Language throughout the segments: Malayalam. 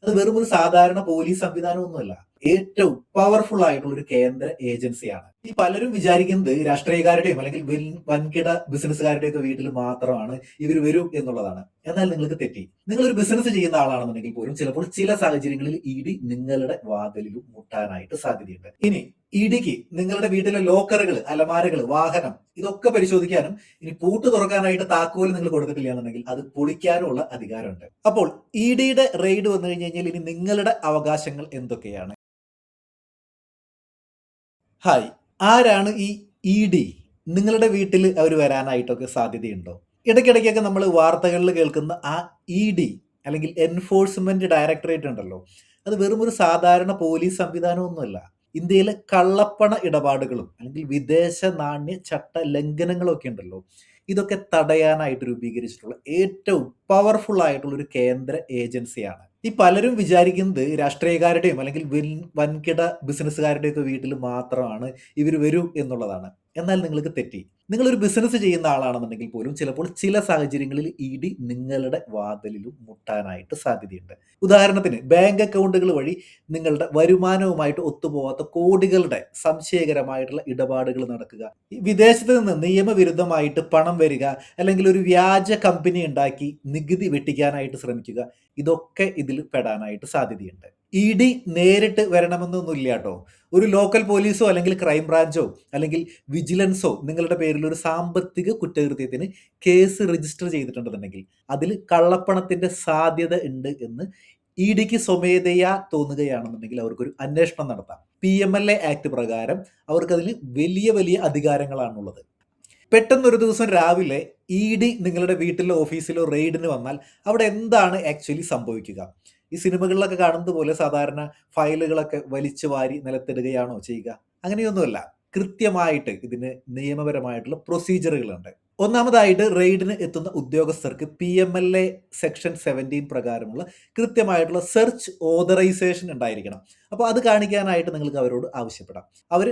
അത് വെറും ഒരു സാധാരണ പോലീസ് സംവിധാനമൊന്നുമല്ല. ഏറ്റവും പവർഫുൾ ആയിട്ടുള്ള ഒരു കേന്ദ്ര ഏജൻസിയാണ്. ഈ പലരും വിചാരിക്കുന്നത് രാഷ്ട്രീയക്കാരുടെയും അല്ലെങ്കിൽ വൻകിട ബിസിനസ്സുകാരുടെയൊക്കെ വീട്ടിൽ മാത്രമാണ് ഇവർ വരും എന്നുള്ളതാണ്. എന്നാൽ നിങ്ങൾക്ക് തെറ്റി. നിങ്ങളൊരു ബിസിനസ് ചെയ്യുന്ന ആളാണെന്നുണ്ടെങ്കിൽ പോലും ചിലപ്പോൾ ചില സാഹചര്യങ്ങളിൽ ഇഡി നിങ്ങളുടെ വാതിലിലും മുട്ടാനായിട്ട് സാധ്യതയുണ്ട്. ഇനി ഇഡിക്ക് നിങ്ങളുടെ വീട്ടിലെ ലോക്കറുകൾ, അലമാരകൾ, വാഹനം ഇതൊക്കെ പരിശോധിക്കാനും ഇനി പൂട്ട് തുറക്കാനായിട്ട് താക്കോൽ നിങ്ങൾ കൊടുത്തിട്ടില്ല എന്നുണ്ടെങ്കിൽ അത് പൊളിക്കാനുള്ള അധികാരമുണ്ട്. അപ്പോൾ ഇഡിയുടെ റെയ്ഡ് വന്നു കഴിഞ്ഞാൽ ഇനി നിങ്ങളുടെ അവകാശങ്ങൾ എന്തൊക്കെയാണ്? ഹായ്. ആരാണ് ഈ ഇഡി? നിങ്ങളുടെ വീട്ടിൽ അവർ വരാനായിട്ടൊക്കെ സാധ്യതയുണ്ടോ? ഇടയ്ക്കിടയ്ക്കൊക്കെ നമ്മൾ വാർത്തകളിൽ കേൾക്കുന്ന ആ ഇഡി അല്ലെങ്കിൽ എൻഫോഴ്സ്മെന്റ് ഡയറക്ടറേറ്റ് ഉണ്ടല്ലോ, അത് വെറും ഒരു സാധാരണ പോലീസ് സംവിധാനമൊന്നുമല്ല. ഇന്ത്യയിലെ കള്ളപ്പണ ഇടപാടുകളും അല്ലെങ്കിൽ വിദേശ നാണ്യ ചട്ട ലംഘനങ്ങളും ഒക്കെ ഉണ്ടല്ലോ, ഇതൊക്കെ തടയാനായിട്ട് രൂപീകരിച്ചിട്ടുള്ള ഏറ്റവും പവർഫുൾ ആയിട്ടുള്ള ഒരു കേന്ദ്ര ഏജൻസിയാണ്. ഈ പലരും വിചാരിക്കുന്നത് രാഷ്ട്രീയക്കാരുടെയും അല്ലെങ്കിൽ വൻകിട ബിസിനസ്സുകാരുടെയൊക്കെ വീട്ടിൽ മാത്രമാണ് ഇവർ വരൂ എന്നുള്ളതാണ്. എന്നാൽ നിങ്ങൾക്ക് തെറ്റി. നിങ്ങളൊരു ബിസിനസ് ചെയ്യുന്ന ആളാണെന്നുണ്ടെങ്കിൽ പോലും ചിലപ്പോൾ ചില സാഹചര്യങ്ങളിൽ ഇഡി നിങ്ങളുടെ വാതിലിലും മുട്ടാനായിട്ട് സാധ്യതയുണ്ട്. ഉദാഹരണത്തിന് ബാങ്ക് അക്കൗണ്ടുകൾ വഴി നിങ്ങളുടെ വരുമാനവുമായിട്ട് ഒത്തുപോകാത്ത കോടികളുടെ സംശയകരമായിട്ടുള്ള ഇടപാടുകൾ നടക്കുക, ഈ വിദേശത്ത് നിന്ന് നിയമവിരുദ്ധമായിട്ട് പണം വരിക, അല്ലെങ്കിൽ ഒരു വ്യാജ കമ്പനി ഉണ്ടാക്കി നികുതി വെട്ടിക്കാനായിട്ട് ശ്രമിക്കുക, ഇതൊക്കെ ഇതിൽ പെടാനായിട്ട് സാധ്യതയുണ്ട്. ഇഡി നേരിട്ട് വരണമെന്നൊന്നുമില്ല കേട്ടോ. ഒരു ലോക്കൽ പോലീസോ അല്ലെങ്കിൽ ക്രൈം ബ്രാഞ്ചോ അല്ലെങ്കിൽ വിജിലൻസോ നിങ്ങളുടെ പേരിൽ ഒരു സാമ്പത്തിക കുറ്റകൃത്യത്തിന് കേസ് രജിസ്റ്റർ ചെയ്തിട്ടുണ്ടെന്നുണ്ടെങ്കിൽ അതിൽ കള്ളപ്പണത്തിന്റെ സാധ്യത ഉണ്ട് എന്ന് ഇഡിക്ക് സ്വമേധയാ തോന്നുകയാണെന്നുണ്ടെങ്കിൽ അവർക്കൊരു അന്വേഷണം നടത്താം. PMLA ആക്ട് പ്രകാരം അവർക്കതിൽ വലിയ വലിയ അധികാരങ്ങളാണുള്ളത്. പെട്ടെന്ന് ഒരു ദിവസം രാവിലെ ഇഡി നിങ്ങളുടെ വീട്ടിലോ ഓഫീസിലോ റെയ്ഡിന് വന്നാൽ അവിടെ എന്താണ് ആക്ച്വലി സംഭവിക്കുക? ഈ സിനിമകളിലൊക്കെ കാണുന്നത് പോലെ സാധാരണ ഫയലുകളൊക്കെ വലിച്ചു വാരി നിലത്തിടുകയാണോ ചെയ്യുക? അങ്ങനെയൊന്നുമല്ല. കൃത്യമായിട്ട് ഇതിന് നിയമപരമായിട്ടുള്ള പ്രൊസീജിയറുകളുണ്ട്. ഒന്നാമതായിട്ട് റെയ്ഡിന് എത്തുന്ന ഉദ്യോഗസ്ഥർക്ക് PMLA സെക്ഷൻ 17 പ്രകാരമുള്ള കൃത്യമായിട്ടുള്ള സെർച്ച് ഓതറൈസേഷൻ ഉണ്ടായിരിക്കണം. അപ്പോൾ അത് കാണിക്കാനായിട്ട് നിങ്ങൾക്ക് അവരോട് ആവശ്യപ്പെടാം. അവർ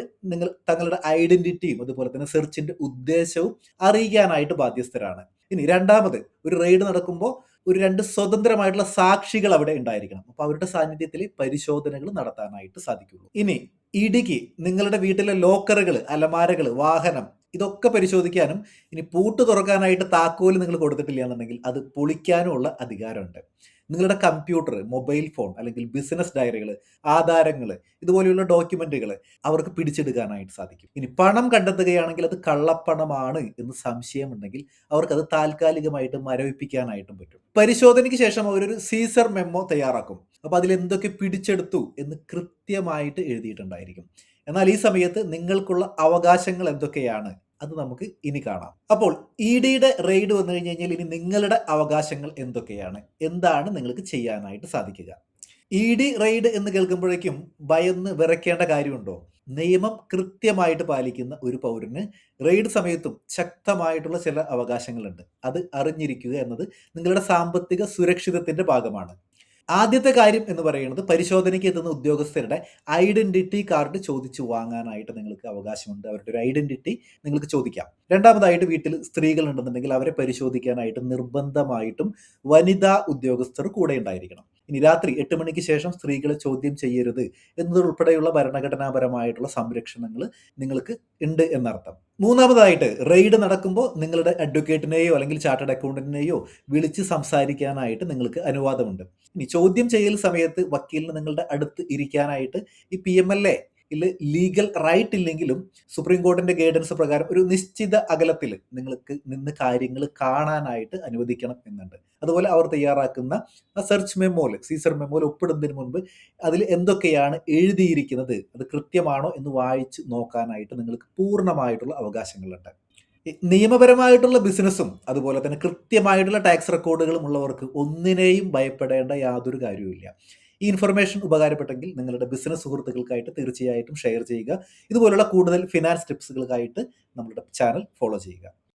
തങ്ങളുടെ ഐഡന്റിറ്റിയും അതുപോലെ തന്നെ സെർച്ചിന്റെ ഉദ്ദേശവും അറിയിക്കാനായിട്ട് ബാധ്യസ്ഥരാണ്. ഇനി രണ്ടാമത്, ഒരു റെയ്ഡ് നടക്കുമ്പോൾ ഒരു 2 സ്വതന്ത്രമായിട്ടുള്ള സാക്ഷികൾ അവിടെ ഉണ്ടായിരിക്കണം. അപ്പോൾ അവരുടെ സാന്നിധ്യത്തിൽ പരിശോധനകൾ നടത്താനായിട്ട് സാധിക്കുള്ളൂ. ഇനി ഇഡിക്ക് നിങ്ങളുടെ വീട്ടിലെ ലോക്കറുകൾ, അലമാരകൾ, വാഹനം ഇതൊക്കെ പരിശോധിക്കാനും ഇനി പൂട്ട് തുറക്കാനായിട്ട് താക്കോൽ നിങ്ങൾ കൊടുത്തിട്ടില്ല എന്നുണ്ടെങ്കിൽ അത് പൊളിക്കാനുമുള്ള അധികാരമുണ്ട്. നിങ്ങളുടെ കമ്പ്യൂട്ടർ, മൊബൈൽ ഫോൺ അല്ലെങ്കിൽ ബിസിനസ് ഡയറികൾ, ആധാരങ്ങൾ ഇതുപോലെയുള്ള ഡോക്യുമെന്റുകൾ അവർക്ക് പിടിച്ചെടുക്കാനായിട്ട് സാധിക്കും. ഇനി പണം കണ്ടെത്തുകയാണെങ്കിൽ അത് കള്ളപ്പണമാണ് എന്ന് സംശയമുണ്ടെങ്കിൽ അവർക്കത് താൽക്കാലികമായിട്ട് മരവിപ്പിക്കാനായിട്ടും പറ്റും. പരിശോധനയ്ക്ക് ശേഷം അവരൊരു സീസർ മെമ്മോ തയ്യാറാക്കും. അപ്പോൾ അതിൽ എന്തൊക്കെ പിടിച്ചെടുത്തു എന്ന് കൃത്യമായിട്ട് എഴുതിയിട്ടുണ്ടായിരിക്കും. എന്നാൽ ഈ സമയത്ത് നിങ്ങൾക്കുള്ള അവകാശങ്ങൾ എന്തൊക്കെയാണ് അത് നമുക്ക് ഇനി കാണാം. അപ്പോൾ ഇഡിയുടെ റെയ്ഡ് വന്നു കഴിഞ്ഞാൽ ഇനി നിങ്ങളുടെ അവകാശങ്ങൾ എന്തൊക്കെയാണ്? എന്താണ് നിങ്ങൾക്ക് ചെയ്യാനായിട്ട് സാധിക്കുക? ഇഡി റെയ്ഡ് എന്ന് കേൾക്കുമ്പോഴേക്കും ഭയന്ന് വിറയ്ക്കേണ്ട കാര്യമുണ്ടോ? നിയമം കൃത്യമായിട്ട് പാലിക്കുന്ന ഒരു പൗരന് റെയ്ഡ് സമയത്തും ശക്തമായിട്ടുള്ള ചില അവകാശങ്ങളുണ്ട്. അത് അറിഞ്ഞിരിക്കുക എന്നത് നിങ്ങളുടെ സാമ്പത്തിക സുരക്ഷിതത്തിന്റെ ഭാഗമാണ്. ആദ്യത്തെ കാര്യം എന്ന് പറയുന്നത് പരിശോധനയ്ക്ക് എത്തുന്ന ഉദ്യോഗസ്ഥരുടെ ഐഡന്റിറ്റി കാർഡ് ചോദിച്ചു വാങ്ങാനായിട്ട് നിങ്ങൾക്ക് അവകാശമുണ്ട്. അവരുടെ ഒരു ഐഡന്റിറ്റി നിങ്ങൾക്ക് ചോദിക്കാം. രണ്ടാമതായിട്ട്, വീട്ടിൽ സ്ത്രീകൾ ഉണ്ടെന്നുണ്ടെങ്കിൽ അവരെ പരിശോധിക്കാനായിട്ട് നിർബന്ധമായിട്ടും വനിതാ ഉദ്യോഗസ്ഥർ കൂടെ ഉണ്ടായിരിക്കണം. ഇനി രാത്രി 8 മണിക്ക് ശേഷം സ്ത്രീകളെ ചോദ്യം ചെയ്യരുത് എന്നതുൾപ്പെടെയുള്ള ഭരണഘടനാപരമായിട്ടുള്ള സംരക്ഷണങ്ങൾ നിങ്ങൾക്ക് ഉണ്ട് എന്നർത്ഥം. മൂന്നാമതായിട്ട്, റെയ്ഡ് നടക്കുമ്പോൾ നിങ്ങളുടെ അഡ്വക്കേറ്റിനെയോ അല്ലെങ്കിൽ ചാർട്ടേഡ് അക്കൗണ്ടന്റിനെയോ വിളിച്ച് സംസാരിക്കാനായിട്ട് നിങ്ങൾക്ക് അനുവാദമുണ്ട്. ഇനി ചോദ്യം ചെയ്യൽ സമയത്ത് വക്കീലിന് നിങ്ങളുടെ അടുത്ത് ഇരിക്കാനായിട്ട് ഈ PMLA ലീഗൽ റൈറ്റ് ഇല്ലെങ്കിലും സുപ്രീം കോടതിന്റെ ഗൈഡൻസ് പ്രകാരം ഒരു നിശ്ചിത അകലത്തിൽ നിങ്ങൾക്ക് നിന്ന് കാര്യങ്ങൾ കാണാനായിട്ട് അനുവദിക്കണം എന്നുണ്ട്. അതുപോലെ അവർ തയ്യാറാക്കുന്ന ആ സെർച്ച് മെമ്മോയിൽ, സീസർ മെമ്മോയിൽ ഒപ്പിടുന്നതിന് മുൻപ് അതിൽ എന്തൊക്കെയാണ് എഴുതിയിരിക്കുന്നത് അത് കൃത്യമാണോ എന്ന് വായിച്ച് നോക്കാനായിട്ട് നിങ്ങൾക്ക് പൂർണ്ണമായിട്ടുള്ള അവകാശങ്ങളുണ്ട്. നിയമപരമായിട്ടുള്ള ബിസിനസ്സും അതുപോലെ തന്നെ കൃത്യമായിട്ടുള്ള ടാക്സ് റെക്കോർഡുകളും ഉള്ളവർക്ക് ഒന്നിനെയും ഭയപ്പെടേണ്ട യാതൊരു കാര്യവുമില്ല. ഈ ഇൻഫർമേഷൻ ഉപകാരപ്പെട്ടെങ്കിൽ നിങ്ങളുടെ ബിസിനസ് സുഹൃത്തുക്കൾക്കായിട്ട് തീർച്ചയായിട്ടും ഷെയർ ചെയ്യുക. ഇതുപോലുള്ള കൂടുതൽ ഫിനാൻസ് ടിപ്സുകൾക്കായിട്ട് നമ്മുടെ ചാനൽ ഫോളോ ചെയ്യുക.